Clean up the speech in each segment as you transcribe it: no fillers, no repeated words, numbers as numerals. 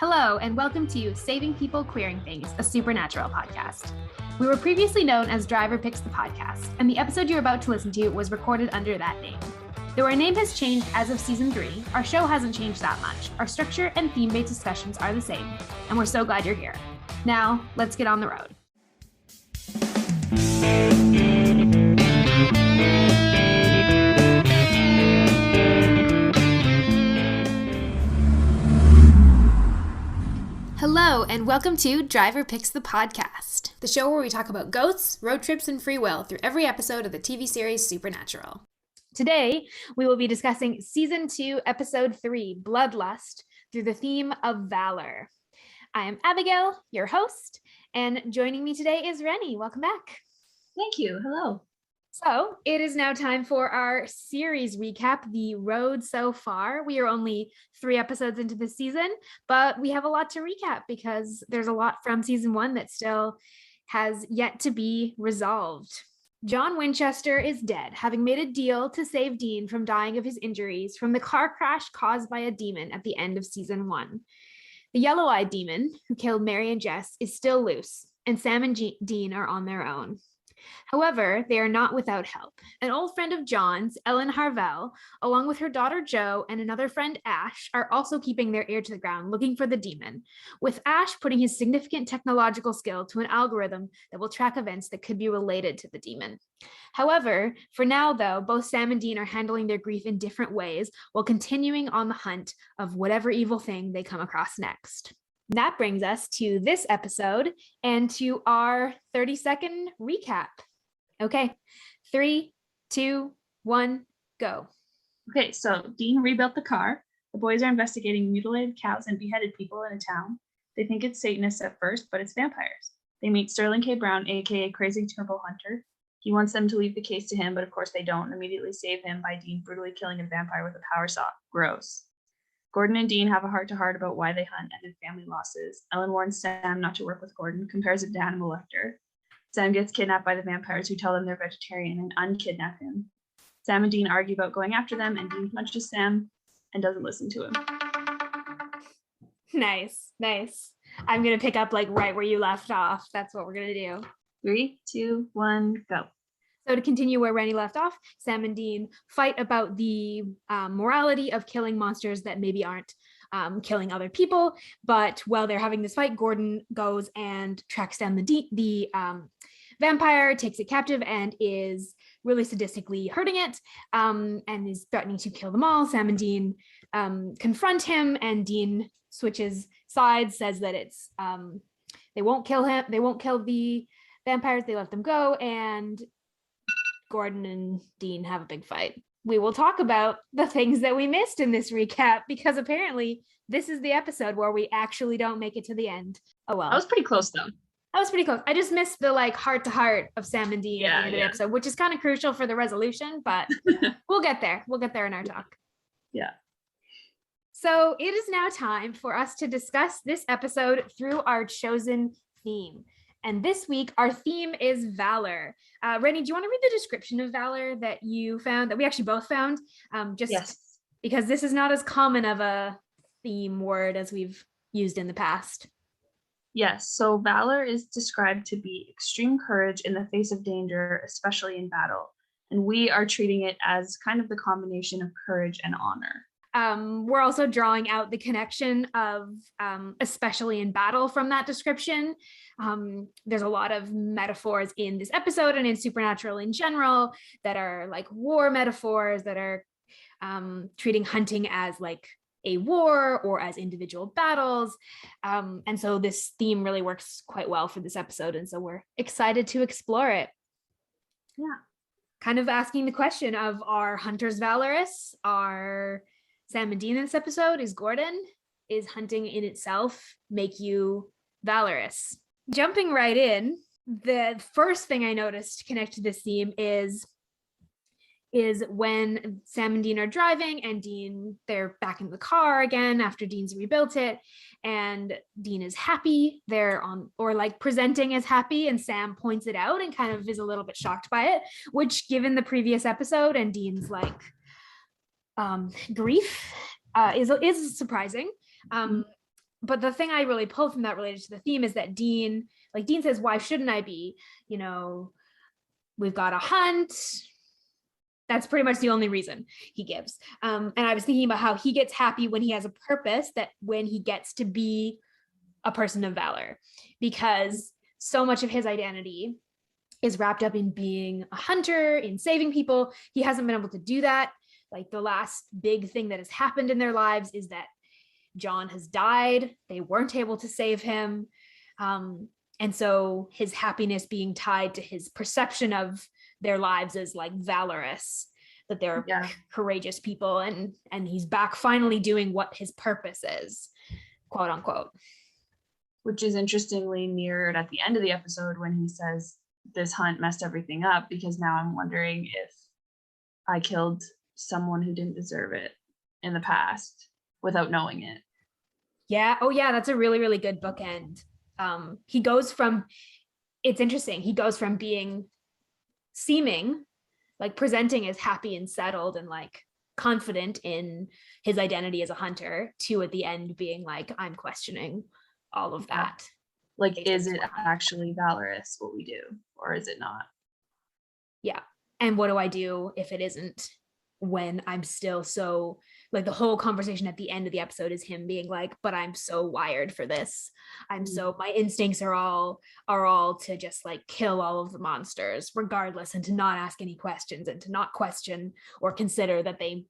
Hello, and welcome to Saving People Queering Things, a supernatural podcast. We were previously known as Driver Picks the Podcast, and the episode you're about to listen to was recorded under that name. Though our name has changed as of season 3, our show hasn't changed that much. Our structure and theme-based discussions are the same, and we're so glad you're here. Now, let's get on the road. Hello, and welcome to Driver Picks the Podcast, the show where we talk about ghosts, road trips, and free will through every episode of the TV series Supernatural. Today, we will be discussing Season 2, Episode 3, Bloodlust, through the theme of Valor. I am Abigail, your host, and joining me today is Renny. Welcome back. Thank you. Hello. So it is now time for our series recap, The Road So Far. We are only 3 episodes into the season, but we have a lot to recap because there's a lot from season 1 that still has yet to be resolved. John Winchester is dead, having made a deal to save Dean from dying of his injuries from the car crash caused by a demon at the end of season 1. The yellow-eyed demon, who killed Mary and Jess, is still loose, and Sam and Dean are on their own. However, they are not without help. An old friend of John's, Ellen Harvell, along with her daughter Jo and another friend Ash, are also keeping their ear to the ground looking for the demon, with Ash putting his significant technological skill to an algorithm that will track events that could be related to the demon. However, for now though, both Sam and Dean are handling their grief in different ways while continuing on the hunt of whatever evil thing they come across next. That brings us to this episode and to our 30-second recap. Okay, 3, 2, 1, go. Okay, so Dean rebuilt the car. The boys are investigating mutilated cows and beheaded people in a town. They think it's Satanists at first, but it's vampires. They meet Sterling K. Brown, aka Crazy Turbo Hunter. He wants them to leave the case to him, but of course they don't, and immediately save him by Dean brutally killing a vampire with a power saw. Gross. Gordon and Dean have a heart-to-heart about why they hunt and their family losses. Ellen warns Sam not to work with Gordon, compares him to Hannibal Lecter. Sam gets kidnapped by the vampires who tell them they're vegetarian and unkidnap him. Sam and Dean argue about going after them, and Dean punches Sam and doesn't listen to him. Nice. I'm going to pick up like right where you left off. That's what we're going to do. 3, 2, 1, go. So to continue where Renny left off, Sam and Dean fight about the morality of killing monsters that maybe aren't killing other people. But while they're having this fight, Gordon goes and tracks down the vampire, takes it captive, and is really sadistically hurting it, and is threatening to kill them all. Sam and Dean confront him, and Dean switches sides, says that it's they won't kill him, they won't kill the vampires, they let them go, and Gordon and Dean have a big fight. We will talk about the things that we missed in this recap because apparently this is the episode where we actually don't make it to the end. Oh well. I was pretty close though. I was pretty close. I just missed the like heart-to-heart of Sam and Dean at the end of the episode, which is kind of crucial for the resolution, but we'll get there. We'll get there in our talk. Yeah. So it is now time for us to discuss this episode through our chosen theme. And this week, our theme is Valor. Renny, do you want to read the description of Valor that you found, that we actually both found? Yes. Because this is not as common of a theme word as we've used in the past. Yes, so Valor is described to be extreme courage in the face of danger, especially in battle. And we are treating it as kind of the combination of courage and honor. We're also drawing out the connection of especially in battle from that description. There's a lot of metaphors in this episode and in Supernatural in general that are like war metaphors that are treating hunting as like a war or as individual battles. And so this theme really works quite well for this episode. And so we're excited to explore it. Yeah. Kind of asking the question of, are hunters valorous? Are Sam and Dean in this episode? Is Gordon? Is hunting in itself make you valorous? Jumping right in, the first thing I noticed connected to this theme is when Sam and Dean are driving and they're back in the car again after Dean's rebuilt it, and Dean is happy. They're on, or like presenting as happy, and Sam points it out and kind of is a little bit shocked by it, which given the previous episode and Dean's like grief is surprising. but the thing I really pulled from that related to the theme is that Dean says, why shouldn't I be? We've got a hunt. That's pretty much the only reason he gives. And I was thinking about how he gets happy when he has a purpose, that when he gets to be a person of valor, because so much of his identity is wrapped up in being a hunter, in saving people. He hasn't been able to do that. Like, the last big thing that has happened in their lives is that John has died. They weren't able to save him. And so his happiness being tied to his perception of their lives as like valorous, that they're courageous people, and he's back finally doing what his purpose is, quote unquote. Which is interestingly mirrored at the end of the episode when he says, this hunt messed everything up because now I'm wondering if I killed someone who didn't deserve it in the past without knowing it. Yeah. Oh yeah, that's a really, really good bookend. He goes from, it's interesting, he goes from seeming like presenting as happy and settled and like confident in his identity as a hunter, to at the end being like, I'm questioning all of that. Like, is it actually valorous what we do, or is it not? Yeah. And what do I do if it isn't, when I'm still so, like, the whole conversation at the end of the episode is him being like, but I'm so wired for this. My instincts are all to just like kill all of the monsters regardless, and to not ask any questions, and to not question or consider that they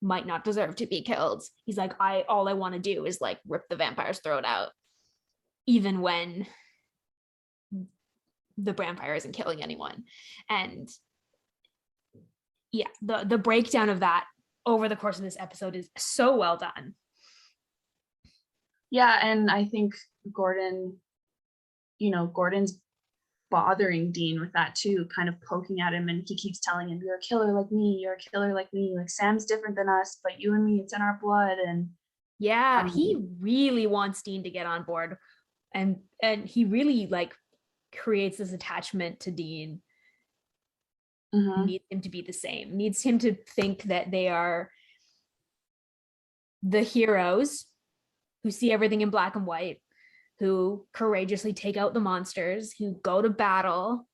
might not deserve to be killed. He's like, all I want to do is like rip the vampire's throat out, even when the vampire isn't killing anyone. And yeah, the breakdown of that over the course of this episode is so well done. Yeah, and I think Gordon's bothering Dean with that too, kind of poking at him, and he keeps telling him, you're a killer like me, you're a killer like me, like Sam's different than us, but you and me, it's in our blood. And yeah, he really wants Dean to get on board, and he really like creates this attachment to Dean. Needs him to be the same, needs him to think that they are the heroes who see everything in black and white, who courageously take out the monsters, who go to battle.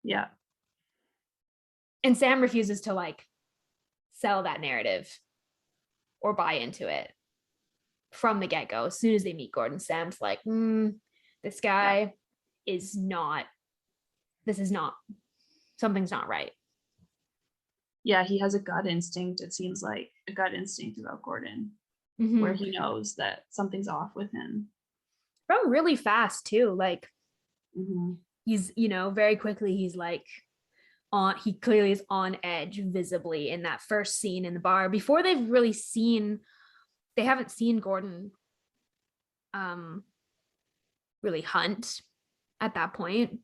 Yeah. And Sam refuses to like sell that narrative or buy into it from the get-go. As soon as they meet Gordon, Sam's like, this guy is not, something's not right. Yeah, he has a gut instinct, it seems like, a gut instinct about Gordon, where he knows that something's off with him. From really fast too. Like, he's, very quickly, he's like, he clearly is on edge visibly in that first scene in the bar, before they haven't seen Gordon really hunt at that point.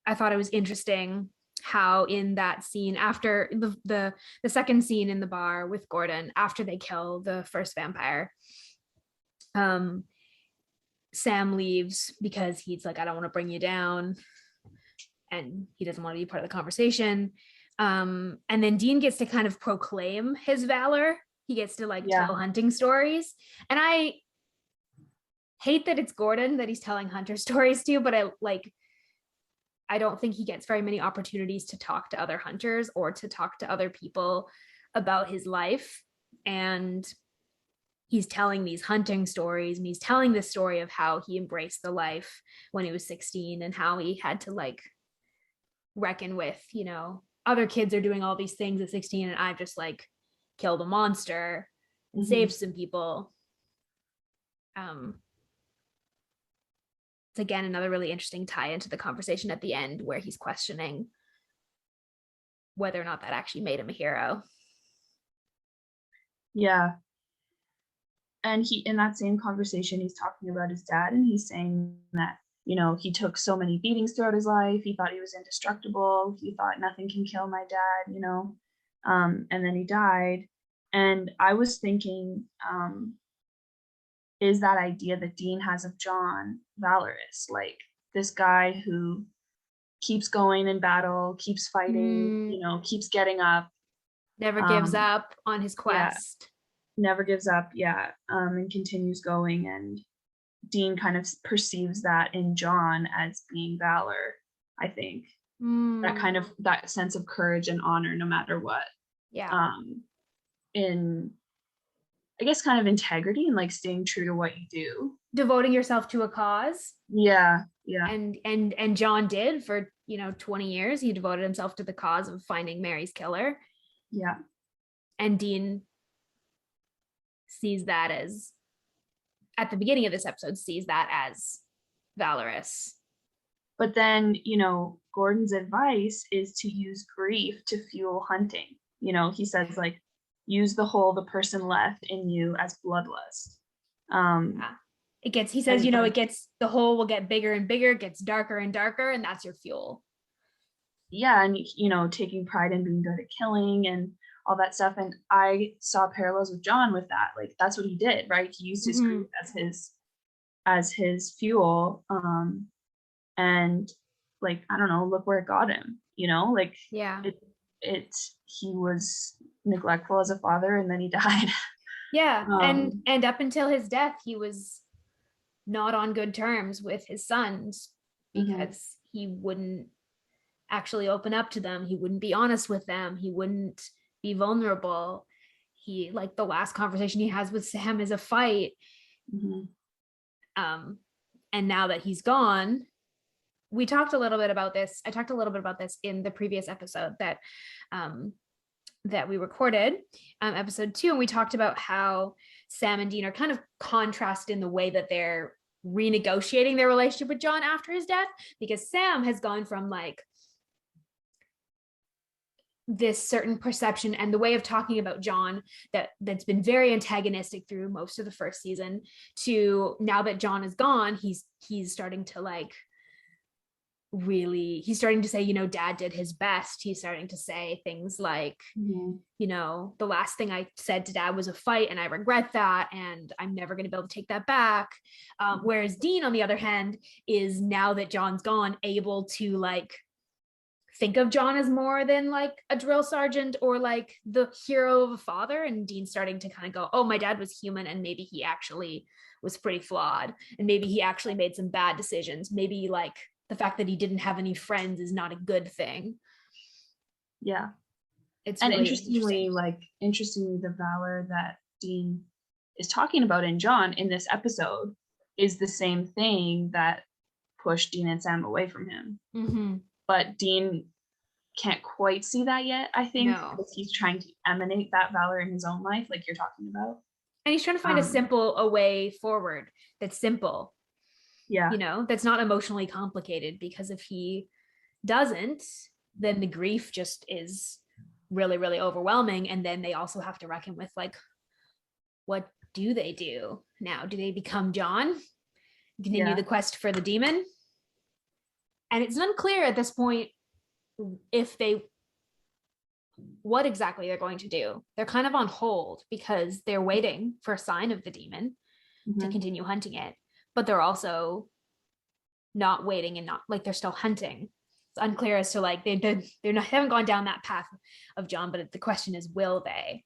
I thought it was interesting how in that scene, after the second scene in the bar with Gordon, after they kill the first vampire, Sam leaves because he's like, I don't want to bring you down, and he doesn't want to be part of the conversation. And then Dean gets to kind of proclaim his valor. He gets to like tell hunting stories, and I hate that it's Gordon that he's telling hunter stories to, but I don't think he gets very many opportunities to talk to other hunters or to talk to other people about his life. And he's telling these hunting stories, and he's telling the story of how he embraced the life when he was 16, and how he had to like reckon with, other kids are doing all these things at 16, and I've just like killed a monster and saved some people. It's again another really interesting tie into the conversation at the end, where he's questioning whether or not that actually made him a hero. Yeah. And in that same conversation, he's talking about his dad, and he's saying that, he took so many beatings throughout his life. He thought he was indestructible. He thought nothing can kill my dad, and then he died. And I was thinking, is that idea that Dean has of John valorous, like this guy who keeps going in battle, keeps fighting, keeps getting up, never gives up on his quest. never gives up, and continues going. And Dean kind of perceives that in John as being Valor, I think. That sense of courage and honor no matter what. Yeah. In, I guess, kind of integrity and like staying true to what you do. Devoting yourself to a cause. Yeah. And John did for 20 years. He devoted himself to the cause of finding Mary's killer. Yeah. And Dean sees that as, at the beginning of this episode, sees that as valorous. But then, Gordon's advice is to use grief to fuel hunting. He says, like, use the hole the person left in you as bloodlust. He says, the hole will get bigger and bigger, it gets darker and darker, and that's your fuel. Yeah, and, taking pride in being good at killing and all that stuff. And I saw parallels with John with that. Like, that's what he did, right? He used his grief as his fuel. And like, I don't know, look where it got him, like, yeah, he was neglectful as a father, and then he died. Yeah. And up until his death, he was not on good terms with his sons because he wouldn't actually open up to them. He wouldn't be honest with them. He wouldn't be vulnerable. He, like, the last conversation he has with Sam is a fight. And now that he's gone, we talked a little bit about this. I talked a little bit about this in the previous episode that we recorded, episode 2, and we talked about how Sam and Dean are kind of contrast in the way that they're renegotiating their relationship with John after his death, because Sam has gone from like this certain perception and the way of talking about John that's been very antagonistic through most of the first season, to now that John is gone, he's starting to like he's starting to say, Dad did his best. He's starting to say things like, the last thing I said to Dad was a fight, and I regret that, and I'm never going to be able to take that back. Whereas Dean, on the other hand, is, now that John's gone, able to like think of John as more than like a drill sergeant or like the hero of a father. And Dean's starting to kind of go, oh, my dad was human, and maybe he actually was pretty flawed, and maybe he actually made some bad decisions. Maybe like the fact that he didn't have any friends is not a good thing. Yeah. It's and really interestingly, the valor that Dean is talking about in John in this episode is the same thing that pushed Dean and Sam away from him. But Dean can't quite see that yet, I think, because he's trying to emanate that valor in his own life, like you're talking about. And he's trying to find a way forward that's simple. Yeah. That's not emotionally complicated, because if he doesn't, then the grief just is really, really overwhelming. And then they also have to reckon with, like, what do they do now? Do they become John? Continue the quest for the demon? And it's unclear at this point what exactly they're going to do. They're kind of on hold because they're waiting for a sign of the demon to continue hunting it. But they're also not waiting, and not like, they're still hunting. It's unclear as to like, haven't gone down that path of John, but the question is, will they?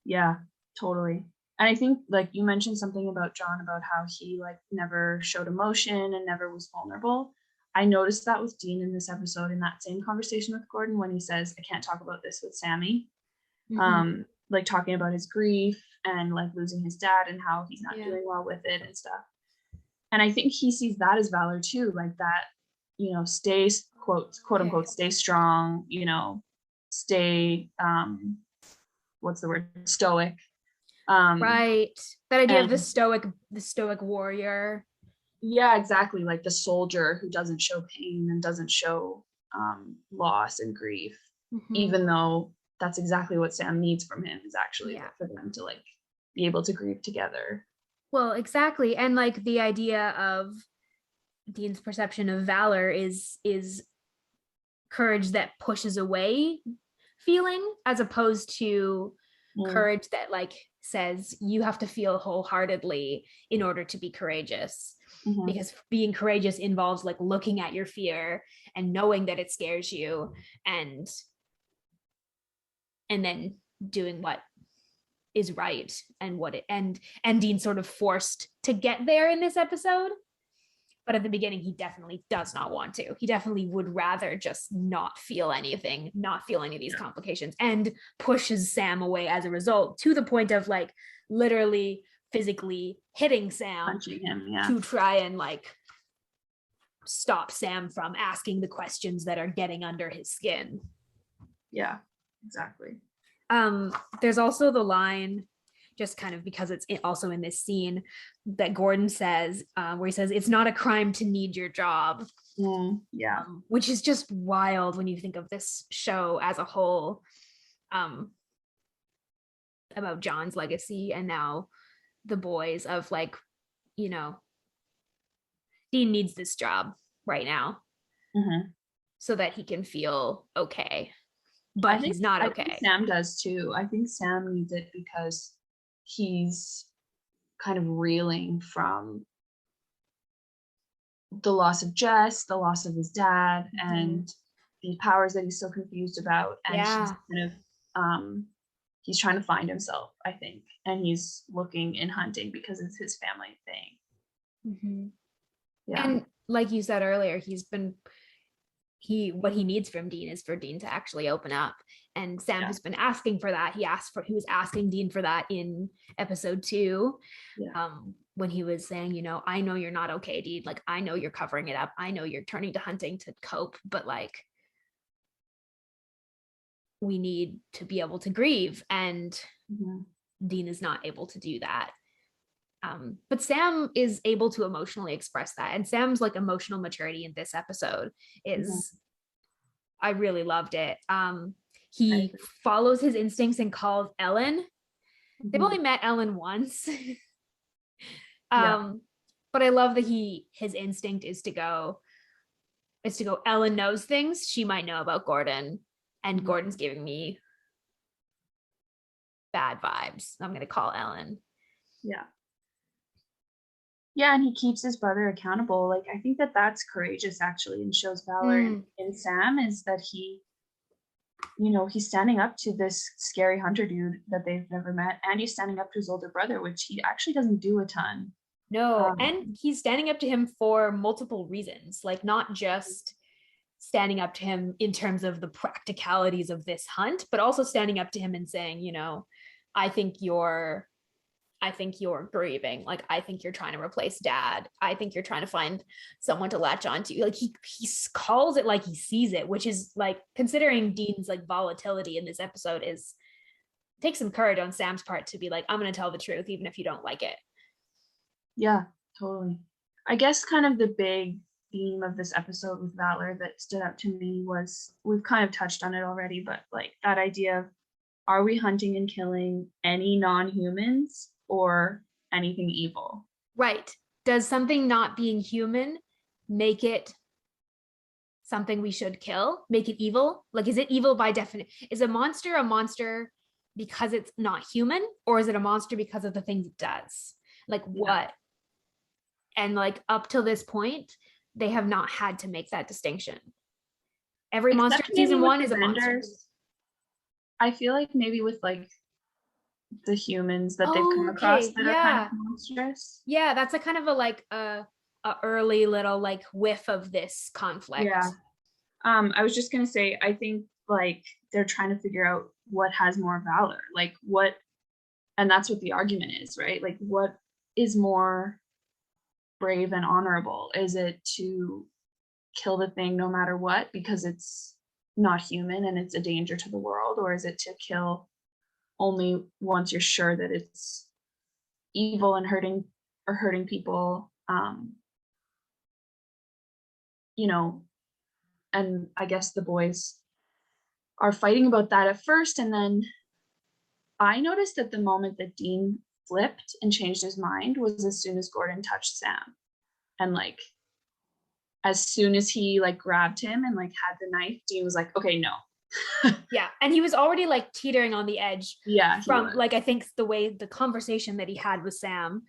Yeah, totally. And I think, like, you mentioned something about John, about how he like never showed emotion and never was vulnerable. I noticed that with Dean in this episode, in that same conversation with Gordon, when he says, I can't talk about this with Sammy. Like talking about his grief and like losing his dad and how he's not doing well with it and stuff. And I think he sees that as valor too, like that, stay, quote unquote, stay strong, stay, what's the word? Stoic. Right. That idea of the stoic warrior. Yeah, exactly. Like the soldier who doesn't show pain and doesn't show loss and grief, even though that's exactly what Sam needs from him, is actually for them to like be able to grieve together. Well, exactly. And like the idea of Dean's perception of valor is courage that pushes away feeling, as opposed to courage that like says you have to feel wholeheartedly in order to be courageous. Because being courageous involves like looking at your fear and knowing that it scares you, and then doing what is right and what it and Dean's sort of forced to get there in this episode. But at the beginning, he definitely does not want to. He definitely would rather just not feel anything, not feel any of these complications, and pushes Sam away as a result, to the point of like literally physically hitting Sam, punching him, to try and like stop Sam from asking the questions that are getting under his skin. Yeah, exactly. There's also the line, just kind of because it's also in this scene, that Gordon says, where he says, "It's not a crime to need your job." Yeah. Which is just wild when you think of this show as a whole, about John's legacy and now the boys, of like, you know, Dean needs this job right now so that he can feel okay. But he's not okay. I think Sam does too. I think Sam needs it because he's kind of reeling from the loss of Jess, the loss of his dad, and the powers that he's so confused about. And he's kind of he's trying to find himself, I think. And he's looking in hunting because it's his family thing. Yeah. And like you said earlier, what he needs from Dean is for Dean to actually open up. And Sam has been asking for that. He was asking Dean for that in episode 2. When he was saying, you know, I know you're not okay, Dean. Like, I know you're covering it up. I know you're turning to hunting to cope, but like, we need to be able to grieve. And Dean is not able to do that. But Sam is able to emotionally express that. And Sam's like emotional maturity in this episode is, I really loved it. He follows his instincts and calls Ellen. They've only met Ellen once. But I love that his instinct is to go, Ellen knows things she might know about Gordon, and Gordon's giving me bad vibes. I'm going to call Ellen. Yeah, and he keeps his brother accountable. Like, I think that that's courageous, actually, and shows valor in Sam, is that he, you know, he's standing up to this scary hunter dude that they've never met, and he's standing up to his older brother, which he actually doesn't do a ton. No, and he's standing up to him for multiple reasons, like not just standing up to him in terms of the practicalities of this hunt, but also standing up to him and saying, you know, I think you're grieving. Like, I think you're trying to replace Dad. I think you're trying to find someone to latch onto. Like, he calls it like he sees it, which is like, considering Dean's like volatility in this episode, takes some courage on Sam's part to be like, I'm going to tell the truth, even if you don't like it. Yeah, totally. I guess kind of the big theme of this episode with Valor that stood out to me was, we've kind of touched on it already, but like that idea of, are we hunting and killing any non-humans or anything evil? Right. Does something not being human make it something we should kill? Make it evil? Like, is it evil by definition? Is a monster because it's not human, or is it a monster because of the things it does? Like, what? And like, up till this point, they have not had to make that distinction. Every monster in season 1 is a monster. I feel like maybe with like the humans that they've come across that are kind of monstrous. Yeah, that's a kind of a early little like whiff of this conflict. Yeah. I was just gonna say, I think like they're trying to figure out what has more valor, like what, and that's what the argument is, right? Like, what is more brave and honorable? Is it to kill the thing no matter what because it's not human and it's a danger to the world, or is it to kill only once you're sure that it's evil and hurting people? You know, and I guess the boys are fighting about that at first, and then I noticed that the moment that Dean flipped and changed his mind was as soon as Gordon touched Sam. And like, as soon as he like grabbed him and like had the knife, Dean was like, okay, no. Yeah, and he was already like teetering on the edge. Yeah, from like, I think the way the conversation that he had with Sam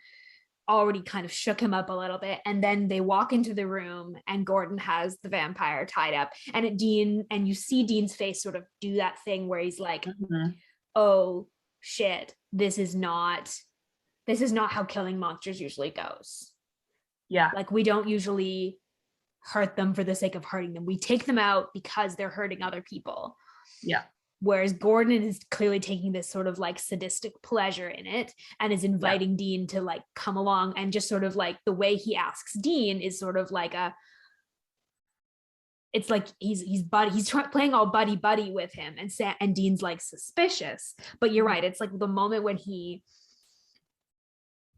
already kind of shook him up a little bit. And then they walk into the room and Gordon has the vampire tied up, and you see Dean's face sort of do that thing where he's like, oh shit, this is not how killing monsters usually goes. Yeah. Like, we don't usually hurt them for the sake of hurting them. We take them out because they're hurting other people. Yeah. Whereas Gordon is clearly taking this sort of like sadistic pleasure in it and is inviting Dean to like come along, and just sort of like the way he asks Dean is sort of like it's like he's playing all buddy with him, and Dean's like suspicious. But you're right, it's like the moment when he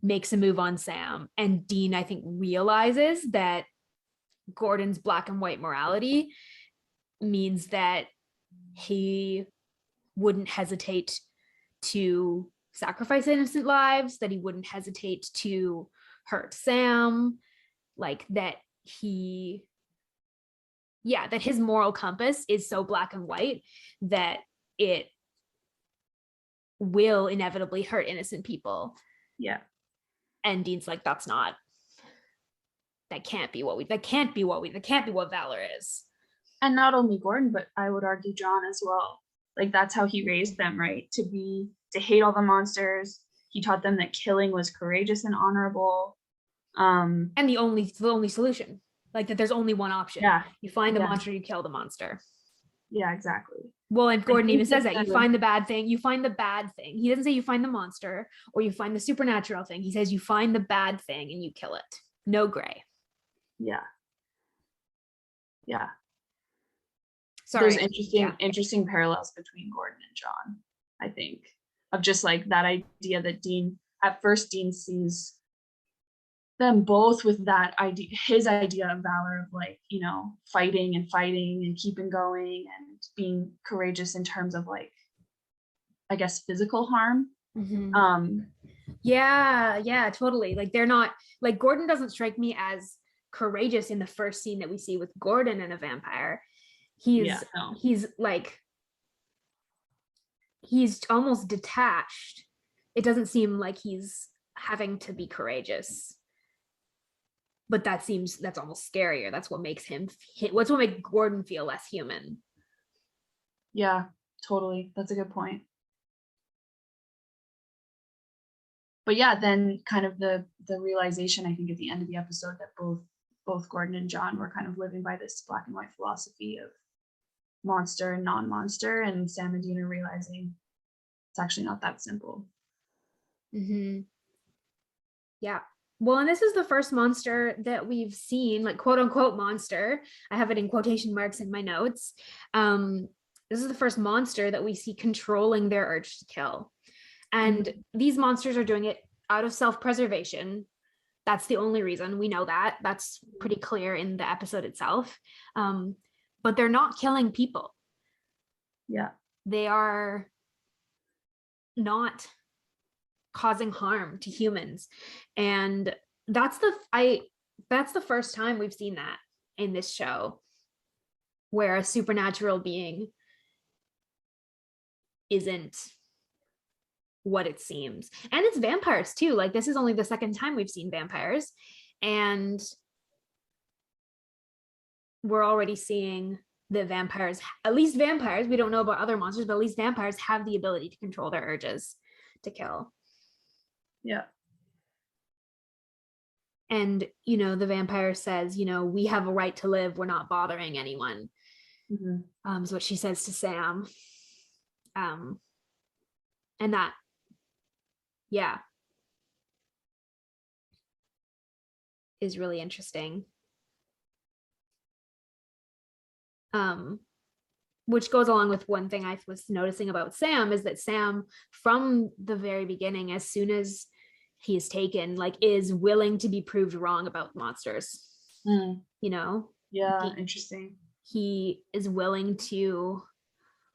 makes a move on Sam, and Dean, I think, realizes that Gordon's black and white morality means that he wouldn't hesitate to sacrifice innocent lives, that he wouldn't hesitate to hurt Sam, like that that his moral compass is so black and white that it will inevitably hurt innocent people. Yeah. And Dean's like, that can't be what Valor is. And not only Gordon, but I would argue John as well. Like, that's how he raised them, right? To hate all the monsters. He taught them that killing was courageous and honorable. And the only solution. Like, that there's only one option. Yeah. You find the monster, you kill the monster. Yeah, exactly. Well, and Gordon even says that you find the bad thing. He doesn't say you find the monster or you find the supernatural thing. He says you find the bad thing and you kill it. No gray. Yeah. Yeah. Sorry. There's interesting parallels between Gordon and John, I think, of just like that idea that Dean sees them both with that idea, his idea of valor, of like, you know, fighting and keeping going and being courageous in terms of like, I guess, physical harm. Mm-hmm. Yeah, totally. Like, they're not, like, Gordon doesn't strike me as courageous in the first scene that we see with Gordon and a vampire. He's almost detached. It doesn't seem like he's having to be courageous, but that's almost scarier. That's what makes Gordon feel less human. Yeah, totally. That's a good point. But yeah, then kind of the realization, I think, at the end of the episode, that both Gordon and John were kind of living by this black and white philosophy of monster and non-monster, and Sam and Dean are realizing it's actually not that simple. Mm-hmm. Yeah. Well, and this is the first monster that we've seen, like, quote unquote monster. I have it in quotation marks in my notes. This is the first monster that we see controlling their urge to kill. And these monsters are doing it out of self-preservation. That's the only reason. We know that. That's pretty clear in the episode itself. But they're not killing people. Yeah. They are not causing harm to humans. And that's the first time we've seen that in this show, where a supernatural being isn't what it seems. And it's vampires too. Like, this is only the second time we've seen vampires, and we're already seeing that vampires, we don't know about other monsters, but at least vampires have the ability to control their urges to kill. Yeah. And, you know, the vampire says, you know, we have a right to live. We're not bothering anyone. Mm-hmm. Is what she says to Sam. And that, yeah, is really interesting. Which goes along with one thing I was noticing about Sam, is that Sam, from the very beginning, as soon as he is taken, like, is willing to be proved wrong about monsters. You know? Yeah, interesting. He is willing to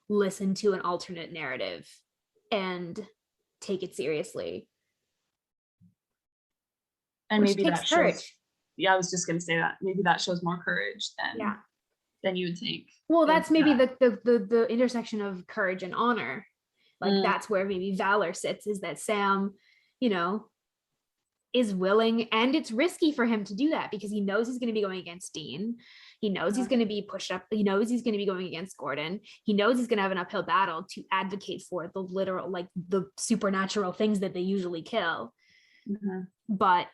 listen to an alternate narrative and take it seriously. And maybe that shows courage. Yeah, I was just gonna say that. Maybe that shows more courage than you would think. Well, that's maybe the intersection of courage and honor. Like, that's where maybe valor sits, is that Sam, you know, is willing, and it's risky for him to do that because he knows he's going to be going against Dean. He knows he's going to be pushed up. He knows he's going to be going against Gordon. He knows he's going to have an uphill battle to advocate for the literal, like the supernatural things that they usually kill. But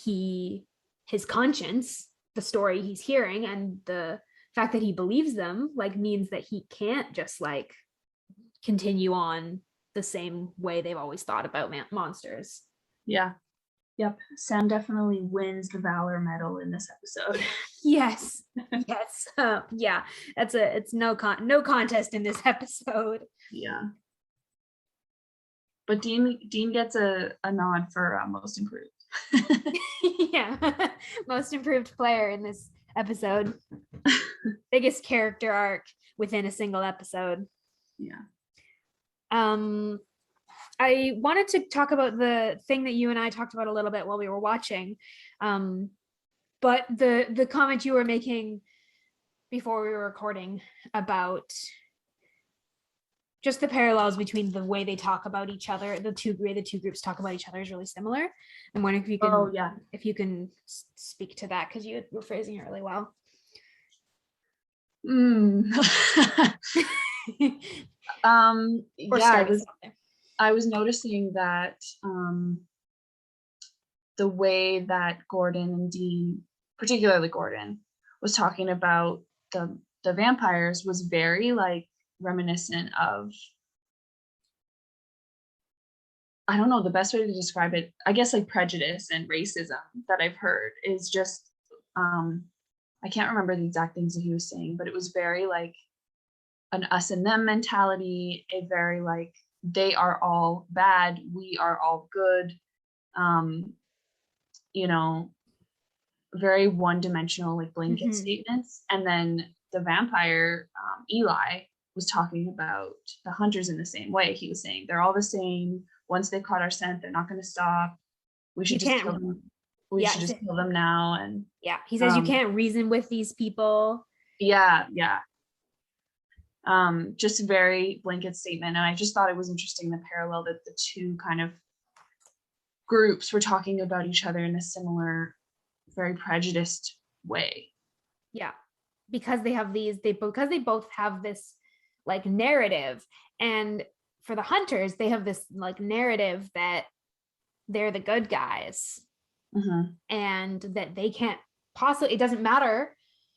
his conscience, the story he's hearing, and the fact that he believes them, like, means that he can't just like continue on the same way they've always thought about monsters. Yeah. Yep. Sam definitely wins the Valor medal in this episode. Yes. Yes. Yeah. It's no contest in this episode. Yeah. But Dean gets a nod for most improved. Yeah. Most improved player in this episode. Biggest character arc within a single episode. Yeah. I wanted to talk about the thing that you and I talked about a little bit while we were watching. But the comment you were making before we were recording about just the parallels between the way they talk about each other, the two groups talk about each other is really similar. I'm wondering if you can, if you can speak to that, because you were phrasing it really well. I was noticing that the way that Gordon and Dean, particularly Gordon, was talking about the vampires was very like reminiscent of, I don't know, the best way to describe it, I guess, like prejudice and racism that I've heard is just, I can't remember the exact things that he was saying, but it was very like an us and them mentality, a very like, they are all bad, we are all good, you know, very one-dimensional, like blanket statements. And then the vampire, Eli, was talking about the hunters in the same way. He was saying they're all the same. Once they caught our scent, they're not going to stop. We should just kill them. We should just kill them now. And yeah, he says you can't reason with these people. Yeah. Just a very blanket statement. And I just thought it was interesting, the parallel that the two kind of groups were talking about each other in a similar, very prejudiced way. Yeah, because they have because they both have this like narrative, and for the hunters, they have this like narrative that they're the good guys, and that they can't possibly, it doesn't matter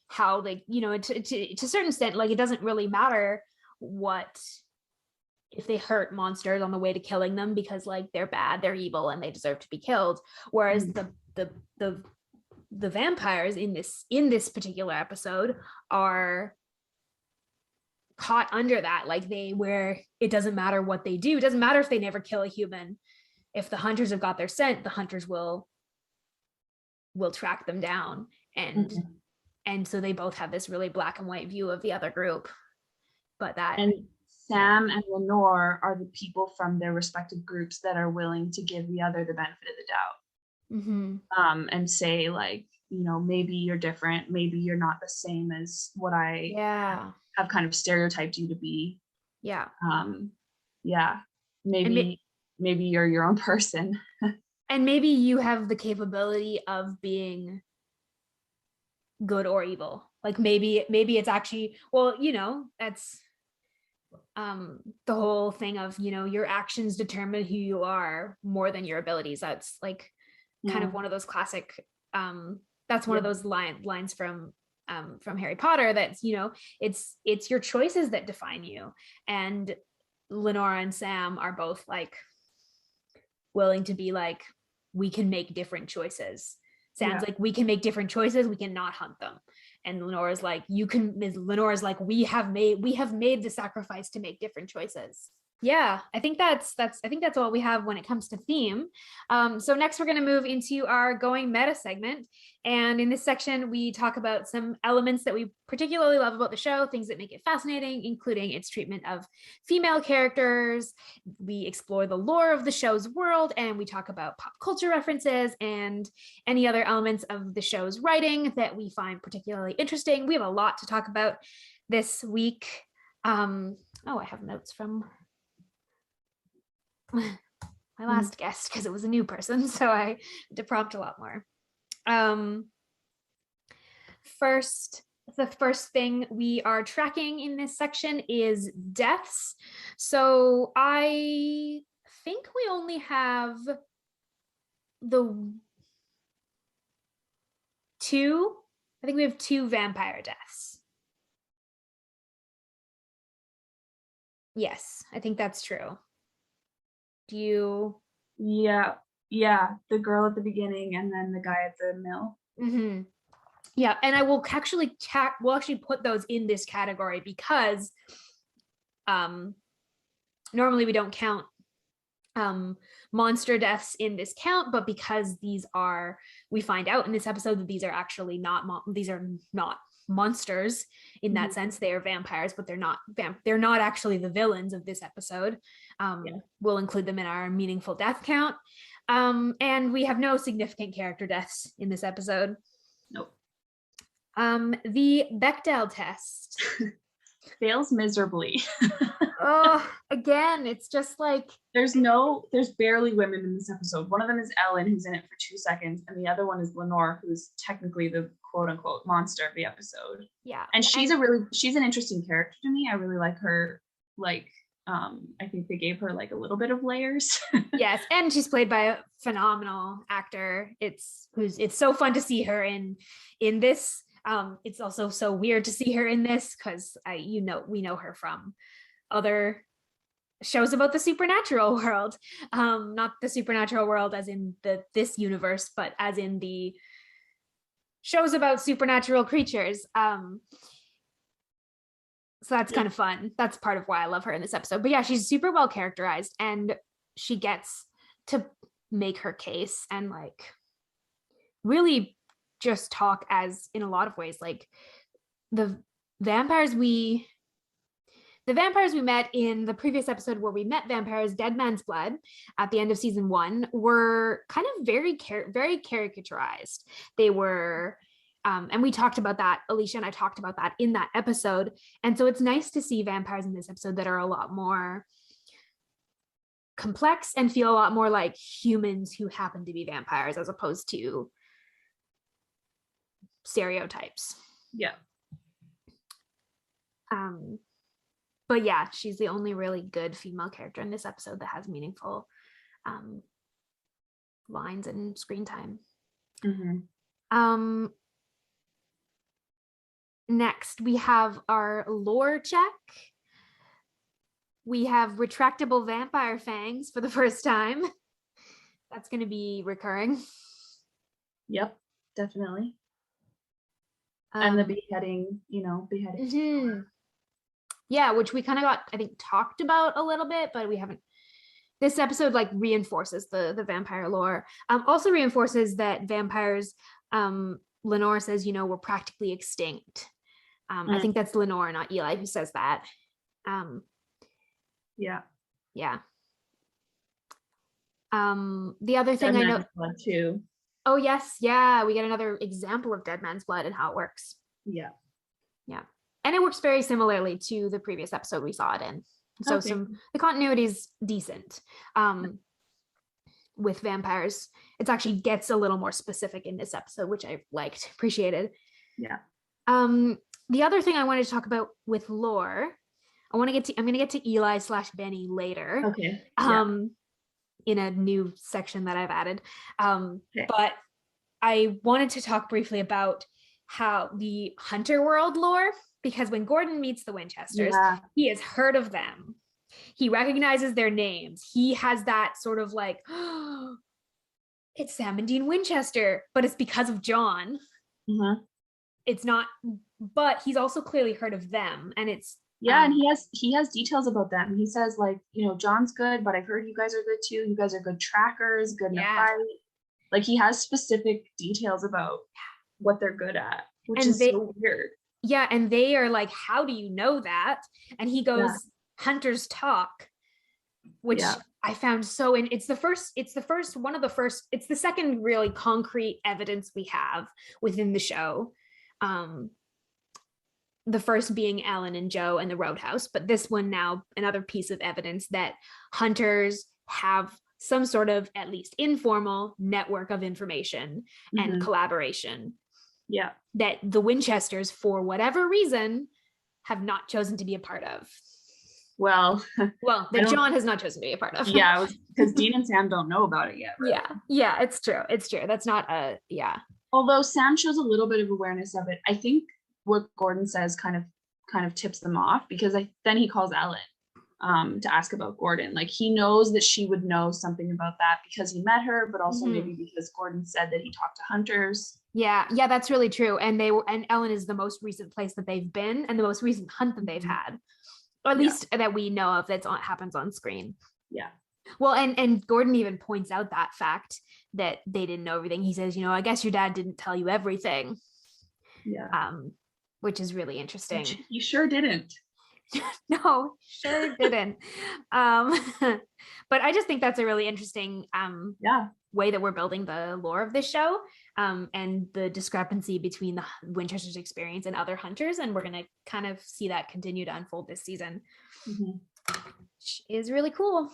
how they, you know, to a certain extent, like it doesn't really matter what if they hurt monsters on the way to killing them, because like they're bad, they're evil, and they deserve to be killed. Whereas the vampires in this particular episode are caught under that, like where it doesn't matter what they do, it doesn't matter if they never kill a human. If the hunters have got their scent, the hunters will track them down, and so they both have this really black and white view of the other group. But and Sam and Lenore are the people from their respective groups that are willing to give the other the benefit of the doubt, and say like, you know, maybe you're different, maybe you're not the same as what I have kind of stereotyped you to be. Maybe you're your own person. And maybe you have the capability of being good or evil. Like maybe it's actually, well, you know, that's the whole thing of, you know, your actions determine who you are more than your abilities. That's like kind of one of those classic, that's one of those lines from Harry Potter, that's, you know, it's your choices that define you. And Lenora and Sam are both like willing to be like, we can make different choices. Sam's like, we can make different choices, we cannot hunt them. And Lenora's like, Lenora's like, we have made the sacrifice to make different choices. Yeah, I think that's all we have when it comes to theme. So next we're going to move into our going meta segment. And in this section, we talk about some elements that we particularly love about the show, things that make it fascinating, including its treatment of female characters. We explore the lore of the show's world, and we talk about pop culture references and any other elements of the show's writing that we find particularly interesting. We have a lot to talk about this week. I have notes from... my last guest because it was a new person, so I had to prompt a lot more. The first thing we are tracking in this section is deaths. So I think we only have I think we have 2 vampire deaths. Yes, I think that's true. Do you? Yeah, the girl at the beginning and then the guy at the mill. Mm-hmm. Yeah, and I will actually we'll actually put those in this category because normally we don't count monster deaths in this count, but because we find out in this episode that these are actually not monsters in that sense. They are vampires, but they're not actually the villains of this episode. We'll include them in our meaningful death count. And we have no significant character deaths in this episode. Nope. The Bechdel test fails miserably. Oh, again, it's just like there's barely women in this episode. One of them is Ellen, who's in it for 2 seconds, and the other one is Lenore, who's technically the quote unquote monster of the episode. Yeah. And she's an interesting character to me. I really like her. Like, I think they gave her like a little bit of layers. Yes, and she's played by a phenomenal actor. It's so fun to see her in this. It's also so weird to see her in this because we know her from other shows about the supernatural world, not the supernatural world as in this universe, but as in the shows about supernatural creatures. So that's kind of fun. That's part of why I love her in this episode. But yeah, she's super well characterized, and she gets to make her case and like really just talk as in a lot of ways like the vampires we met in the previous episode where we met vampires, Dead Man's Blood, at the end of season 1, were kind of very caricaturized. They were, and we talked about that, Alicia and I talked about that in that episode. And so it's nice to see vampires in this episode that are a lot more complex and feel a lot more like humans who happen to be vampires as opposed to stereotypes. Yeah. But yeah, she's the only really good female character in this episode that has meaningful lines and screen time. Next, we have our lore check. We have retractable vampire fangs for the first time. That's going to be recurring. Yep, definitely. And the beheading. Yeah, which we kind of got, I think, talked about a little bit, but we haven't. This episode like reinforces the vampire lore. Also reinforces that vampires, Lenore says, we're practically extinct. I think that's Lenore, not Eli, who says that. Yeah. The other thing I know too. Oh yes, yeah, we get another example of Dead Man's Blood and how it works. Yeah. And it works very similarly to the previous episode we saw it in. So the continuity is decent. With vampires, it actually gets a little more specific in this episode, which I appreciated. Yeah. The other thing I wanted to talk about with lore, I'm gonna get to Eli/Benny later. Okay. In a new section that I've added. But I wanted to talk briefly about how the Hunter world lore, because when Gordon meets the Winchesters, he has heard of them. He recognizes their names. He has that sort of like, oh, it's Sam and Dean Winchester, but it's because of John. It's not, but he's also clearly heard of them, and it's and he has details about them. He says like, John's good, but I've heard you guys are good too. You guys are good trackers, good in a fight. Like he has specific details about what they're good at, which is so weird. Yeah, and they are like, how do you know that? And he goes, hunters talk, which I found so, and it's the second really concrete evidence we have within the show. The first being Ellen and Joe and the Roadhouse, but this one now another piece of evidence that hunters have some sort of at least informal network of information and collaboration. Yeah. That the Winchesters, for whatever reason, have not chosen to be a part of. Well, that John has not chosen to be a part of. Yeah, because Dean and Sam don't know about it yet. Really. Yeah, it's true. That's not Although Sam shows a little bit of awareness of it, I think what Gordon says kind of tips them off, because then he calls Ellen to ask about Gordon. Like, he knows that she would know something about that because he met her, but also maybe because Gordon said that he talked to hunters. Yeah, that's really true. And Ellen is the most recent place that they've been and the most recent hunt that they've had. Or at least that we know of happens on screen. Yeah. Well, and Gordon even points out that fact that they didn't know everything. He says, I guess your dad didn't tell you everything. Yeah. Which is really interesting. Which he sure didn't. No, sure didn't. But I just think that's a really interesting way that we're building the lore of this show, and the discrepancy between the Winchester's experience and other hunters, and we're going to kind of see that continue to unfold this season, which is really cool.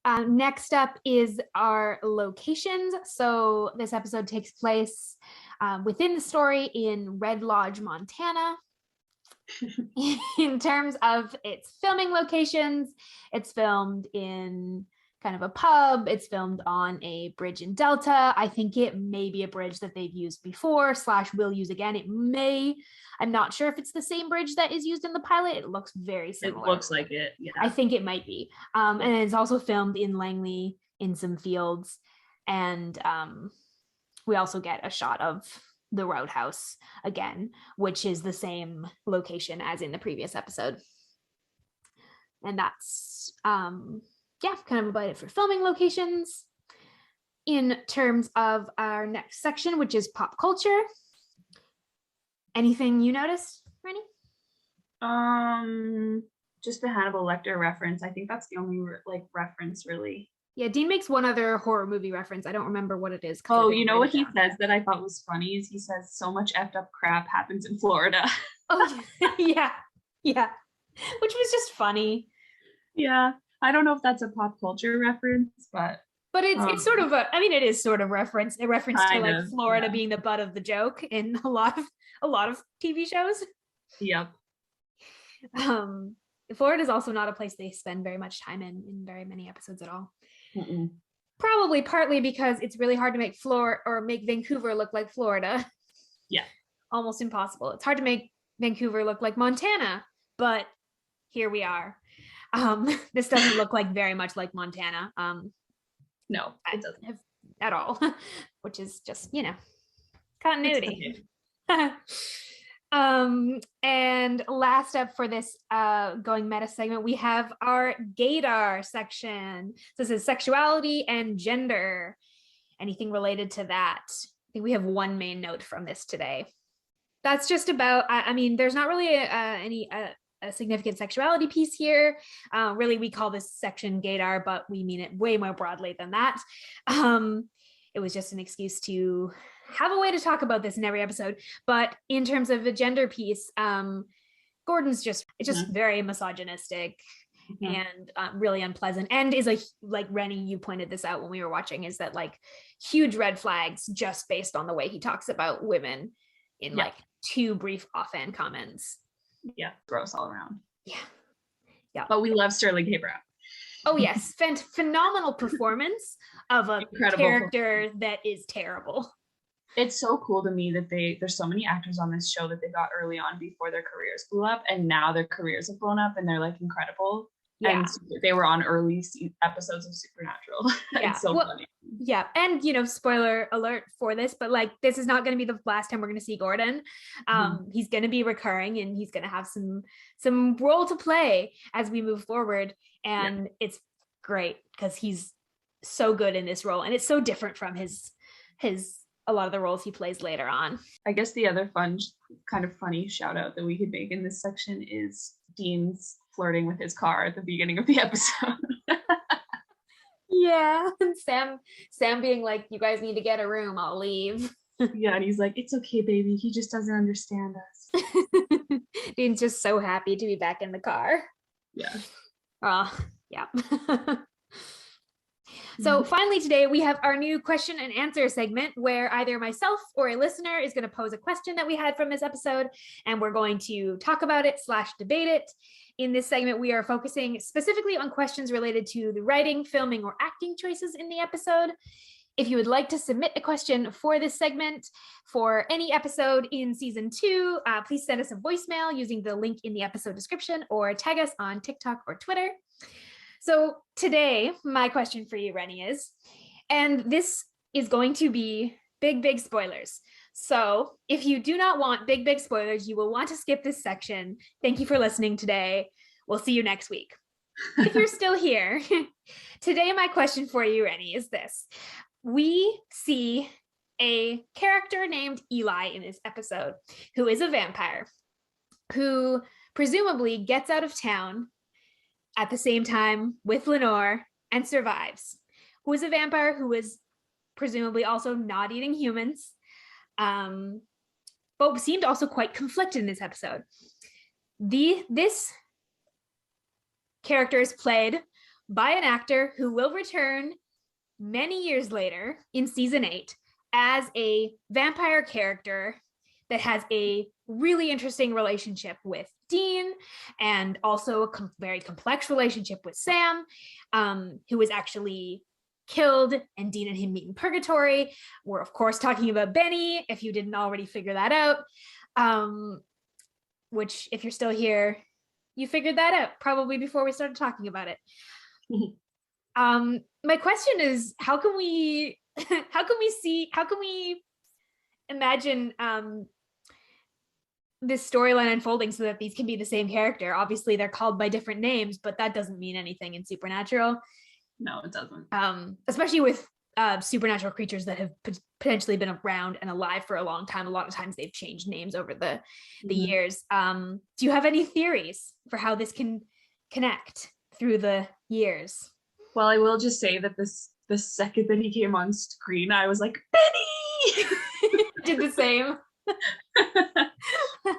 Next up is our locations. So this episode takes place within the story in Red Lodge, Montana. In terms of its filming locations, it's filmed in kind of a pub. It's filmed on a bridge in Delta. I think it may be a bridge that they've used before / will use again. I'm not sure if it's the same bridge that is used in the pilot. It looks very similar. It looks like it. Yeah. I think it might be. And it's also filmed in Langley in some fields. And we also get a shot of the Roadhouse again, which is the same location as in the previous episode. And that's kind of about it for filming locations. In terms of our next section, which is pop culture, anything you noticed, Renny? Just the Hannibal Lecter reference. I think that's the only reference, really. Yeah, Dean makes one other horror movie reference. I don't remember what it is. Oh, you know what he says that I thought was funny is he says so much effed up crap happens in Florida. Oh, yeah. Which was just funny. Yeah, I don't know if that's a pop culture reference, but it's sort of it is sort of a reference to like Florida being the butt of the joke in a lot of TV shows. Yep. Florida is also not a place they spend very much time in very many episodes at all. Mm-mm. Probably partly because it's really hard to make Vancouver look like Florida. Yeah. Almost impossible. It's hard to make Vancouver look like Montana, but here we are. This doesn't look like very much like Montana. No, it doesn't at all, which is just, continuity. And last up for this going meta segment, we have our gaydar section. So this is sexuality and gender. Anything related to that? I think we have one main note from this today. That's just about, there's not really a significant sexuality piece here. Really, we call this section gaydar, but we mean it way more broadly than that. It was just an excuse to have a way to talk about this in every episode. But in terms of the gender piece, Gordon's just very misogynistic and really unpleasant, and is like Renny, you pointed this out when we were watching, is that like huge red flags just based on the way he talks about women in like 2 brief offhand comments. Yeah, gross all around. Yeah. But we love Sterling K. Brown. Oh yes, phenomenal performance of a Incredible character that is terrible. It's so cool to me that there's so many actors on this show that they got early on before their careers blew up, and now their careers have blown up and they're like incredible. Yeah. And they were on early episodes of Supernatural. Yeah. It's so funny. Yeah. And, spoiler alert for this, but like, this is not going to be the last time we're going to see Gordon. He's going to be recurring, and he's going to have some role to play as we move forward. And it's great because he's so good in this role. And it's so different from a lot of the roles he plays later on. I guess the other kind of funny shout out that we could make in this section is Dean's flirting with his car at the beginning of the episode. Yeah, and Sam being like, you guys need to get a room, I'll leave. Yeah, and he's like, it's okay, baby, he just doesn't understand us. Dean's just so happy to be back in the car. Yeah. Yeah. So finally today we have our new question and answer segment where either myself or a listener is going to pose a question that we had from this episode, and we're going to talk about it / debate it. In this segment, we are focusing specifically on questions related to the writing, filming, or acting choices in the episode. If you would like to submit a question for this segment for any episode in season 2, please send us a voicemail using the link in the episode description or tag us on TikTok or Twitter. So today, my question for you, Renny, is, and this is going to be big spoilers. So if you do not want big spoilers, you will want to skip this section. Thank you for listening today. We'll see you next week. If you're still here, today my question for you, Renny, is this. We see a character named Eli in this episode who is a vampire who presumably gets out of town at the same time with Lenore and survives, who is a vampire who is presumably also not eating humans, but seemed also quite conflicted in this episode. This character is played by an actor who will return many years later in season 8 as a vampire character that has a really interesting relationship with Dean and also a very complex relationship with Sam, who was actually killed, and Dean and him meet in purgatory. We're of course talking about Benny, if you didn't already figure that out, which if you're still here, you figured that out probably before we started talking about it. My question is, how can we imagine this storyline unfolding so that these can be the same character? Obviously they're called by different names, but that doesn't mean anything in Supernatural. No, it doesn't. Especially with supernatural creatures that have potentially been around and alive for a long time. A lot of times they've changed names over the years. Do you have any theories for how this can connect through the years? Well, I will just say that the second that he came on screen, I was like, Benny! Did the same.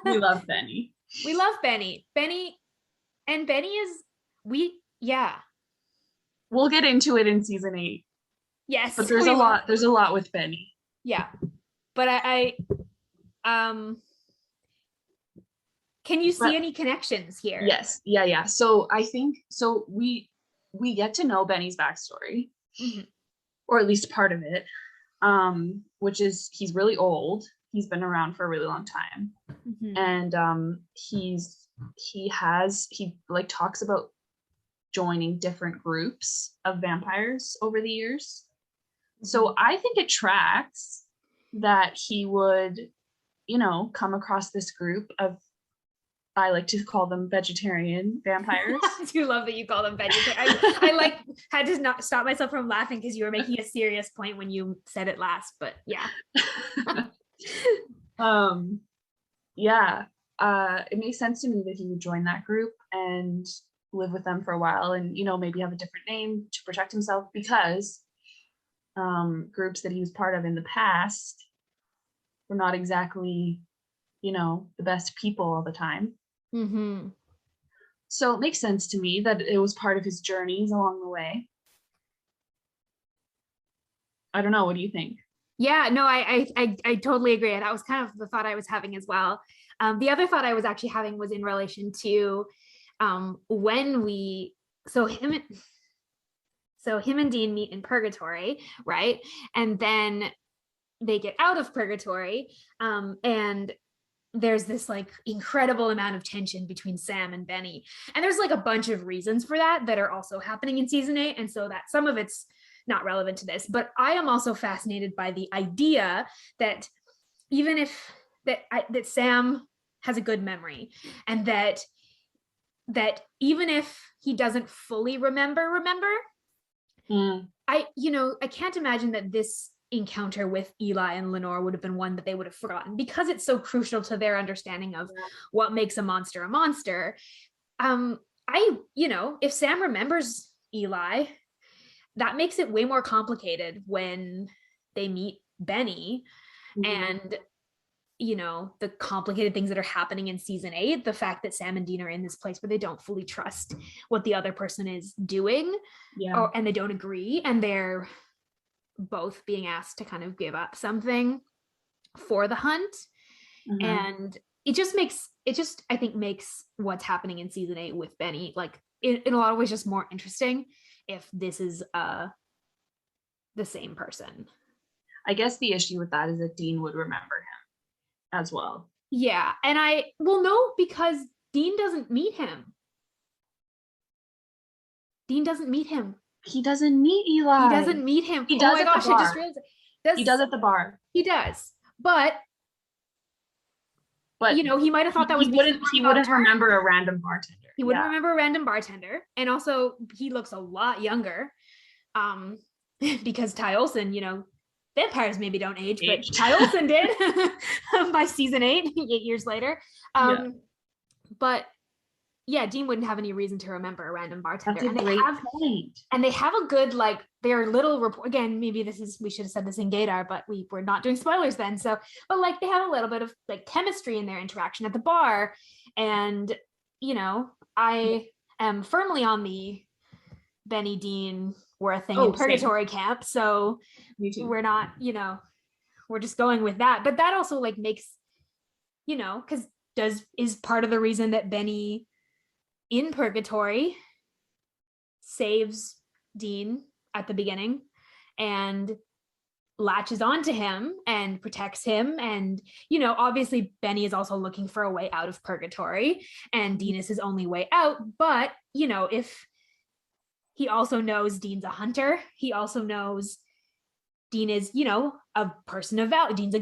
We love Benny. We love Benny. Benny is, We'll get into it in season 8. Yes. But there's a lot with Benny. Yeah. But I can you see any connections here? Yes. Yeah. So I think we get to know Benny's backstory, or at least part of it, which is he's really old. He's been around for a really long time, and he talks about joining different groups of vampires over the years. So I think it tracks that he would, come across this group of, I like to call them vegetarian vampires. I do love that you call them vegetarian. I had to not stop myself from laughing because you were making a serious point when you said it last, but yeah. It makes sense to me that he would join that group and live with them for a while, and maybe have a different name to protect himself, because groups that he was part of in the past were not exactly the best people all the time. So it makes sense to me that it was part of his journeys along the way. I don't know, what do you think? Yeah, no, I totally agree. That was kind of the thought I was having as well. The other thought I was actually having was in relation to him and Dean meet in purgatory, right? And then they get out of purgatory, and there's this incredible amount of tension between Sam and Benny. And there's a bunch of reasons for that are also happening in season 8. And so that some of it's not relevant to this, but I am also fascinated by the idea that even if that Sam has a good memory, and that even if he doesn't fully remember, I can't imagine that this encounter with Eli and Lenore would have been one that they would have forgotten, because it's so crucial to their understanding of what makes a monster a monster. If Sam remembers Eli, that makes it way more complicated when they meet Benny. And the complicated things that are happening in season 8, the fact that Sam and Dean are in this place where they don't fully trust what the other person is doing, and they don't agree, and they're both being asked to kind of give up something for the hunt. And it just I think makes what's happening in season 8 with Benny, like in a lot of ways, just more interesting if this is the same person. I guess the issue with that is that Dean would remember him as well. Yeah. And no, because Dean doesn't meet him. He doesn't meet Eli. He doesn't meet him. He does at the bar. I just realized he does at the bar. He does. But he might have thought that he wouldn't remember a random bartender. He wouldn't remember a random bartender. And also he looks a lot younger. Because Ty Olsson, vampires maybe don't age, but Ty Olsson did by season 8, 8 years later. But yeah, Dean wouldn't have any reason to remember a random bartender. That's a great point. And they have a good, their little report. Again, maybe we should have said this in Gaydar, but we were not doing spoilers then. So, but they have a little bit of chemistry in their interaction at the bar. And, I am firmly on the Benny Dean were a thing in purgatory camp. So we're not, we're just going with that. But that also makes, because is part of the reason that Benny in purgatory saves Dean at the beginning and latches onto him and protects him. And, obviously Benny is also looking for a way out of purgatory, and Dean is his only way out. But, if he also knows Dean's a hunter, he also knows Dean is, a person of valor. Dean's a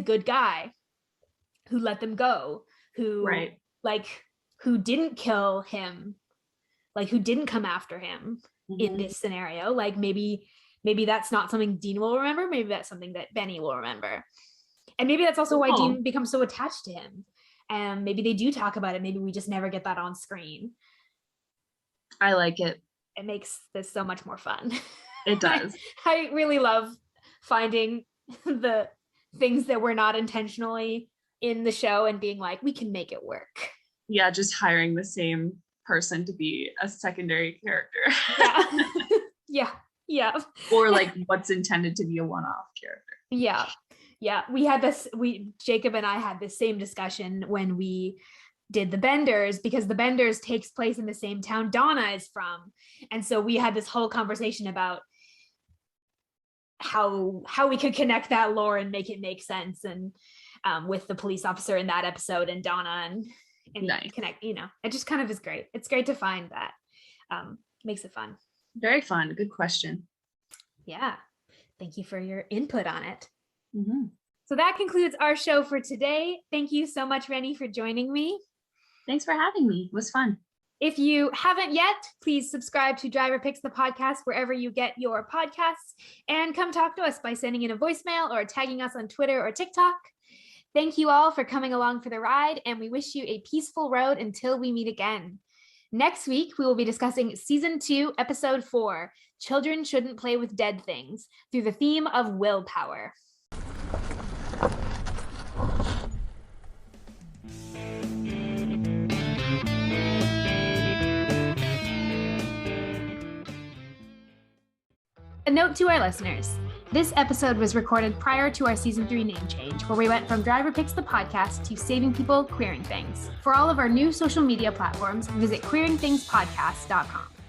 good guy who let them go, who who didn't kill him, who didn't come after him in this scenario. Maybe that's not something Dean will remember. Maybe that's something that Benny will remember. And maybe that's also why Dean becomes so attached to him. And maybe they do talk about it. Maybe we just never get that on screen. I like it. It makes this so much more fun. It does. I really love finding the things that were not intentionally in the show and being we can make it work. Yeah, just hiring the same person to be a secondary character. Yeah. Or what's intended to be a one-off character. Yeah. We had Jacob and I had this same discussion when we did the Benders, because the Benders takes place in the same town Donna is from. And so we had this whole conversation about how we could connect that lore and make it make sense. And with the police officer in that episode and Donna and nice. Connect, it just kind of is great. It's great to find that. Makes it fun. Very fun. Good question. Yeah. Thank you for your input on it. So that concludes our show for today. Thank you so much, Renny, for joining me. Thanks for having me. It was fun. If you haven't yet, please subscribe to Driver Picks the podcast wherever you get your podcasts, and come talk to us by sending in a voicemail or tagging us on Twitter or TikTok. Thank you all for coming along for the ride, and we wish you a peaceful road until we meet again. Next week, we will be discussing Season 2, Episode 4, Children Shouldn't Play with Dead Things, through the theme of willpower. A note to our listeners. This episode was recorded prior to our Season 3 name change, where we went from Driver Picks the podcast to Saving People, Queering Things. For all of our new social media platforms, visit queeringthingspodcast.com.